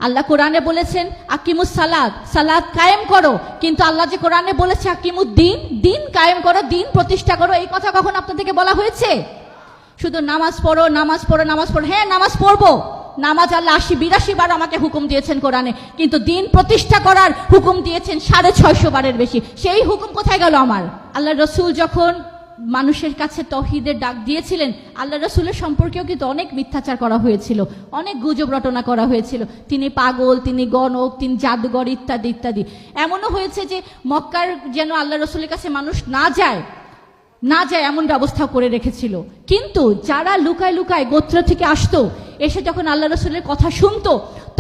আল্লাহ কোরআনে বলেছেন আকিমুস সালাত, সালাত কায়েম করো, কিন্তু আল্লাহ যে কোরআনে বলেছে আকিমুদ্দিন, দিন কায়েম করো, দিন প্রতিষ্ঠা করো, এই কথা কখন আপনাদেরকে বলা হয়েছে? শুধু নামাজ পড়ো, নামাজ পড়ো, নামাজ পড়ো। হ্যাঁ, নামাজ পড়বো, নামাজ আল্লাহ ৮০-৮২ বার আমাকে হুকুম দিয়েছেন কোরআনে, কিন্তু দিন প্রতিষ্ঠা করার হুকুম দিয়েছেন ৬৫০ বারের বেশি। সেই হুকুম কোথায় গেল আমার? আল্লাহ রসুল যখন মানুষের কাছে তৌহিদের ডাক দিয়েছিলেন, আল্লাহ রসুলের সম্পর্কেও কিন্তু অনেক মিথ্যাচার করা হয়েছিল, অনেক গুজব রটনা করা হয়েছিল। তিনি পাগল, তিনি গণক, তিনি জাদুঘর, ইত্যাদি ইত্যাদি। এমনও হয়েছে যে মক্কার যেন আল্লাহ রসুলের কাছে মানুষ না যায় এমন ব্যবস্থা করে রেখেছিল। কিন্তু যারা লুকায় লুকায় গোত্র থেকে আসতো, এসে যখন আল্লাহ রসুলের কথা শুনতো,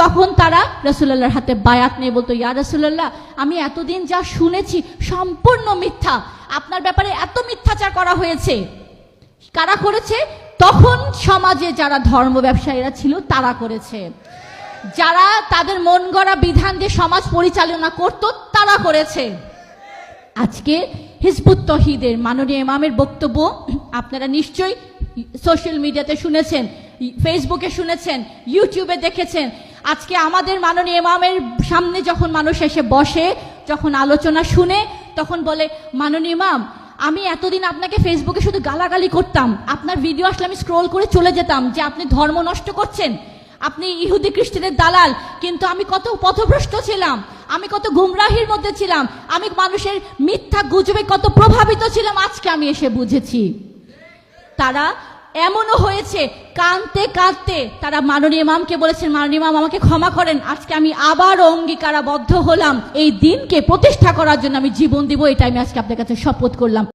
তখন তারা রসুল্লাহর হাতে বায়াত নিয়ে বলতো, ইয়া রসুল্লাহ, আমি এতদিন যা শুনেছি সম্পূর্ণ মিথ্যা, আপনার ব্যাপারে এত মিথ্যাচার করা হয়েছে। কারা করেছে? তখন সমাজে যারা ধর্ম ব্যবসায়ীরা ছিল তারা করেছে, যারা তাদের মন গড়া বিধান দিয়ে সমাজ পরিচালনা করত তারা করেছে। আজকে হিজবুত তৌহিদের মাননীয় ইমামের বক্তব্য আপনারা নিশ্চয়ই সোশ্যাল মিডিয়াতে শুনেছেন, ফেসবুকে শুনেছেন, ইউটিউবে দেখেছেন। আজকে আমাদের মাননীয় ইমামের সামনে যখন মানুষ এসে বসে, যখন আলোচনা শুনে, তখন বলে, মাননীয় ইমাম, আমি এতদিন আপনাকে ফেসবুকে শুধু গালাগালি করতাম, আপনার ভিডিও আসলে আমি স্ক্রল করে চলে যেতাম যে আপনি ধর্ম নষ্ট করছেন, আপনি ইহুদি খ্রিস্টানের দালাল, কিন্তু আমি কত পথভ্রষ্ট ছিলাম, আমি কত গুমরাহির মধ্যে ছিলাম, আমি মানুষের মিথ্যা গুজবে কত প্রভাবিত ছিলাম, আজকে আমি এসে বুঝেছি। তারা এমনও হয়েছে কাঁদতে কাঁদতে তারা মাননীয় ইমামকে বলেছেন, মাননীয় ইমাম আমাকে ক্ষমা করেন, আজকে আমি আবার অঙ্গীকারাবদ্ধ হলাম, এই দিনকে প্রতিষ্ঠা করার জন্য আমি জীবন দিব, এটা আমি আজকে আপনার কাছে শপথ করলাম।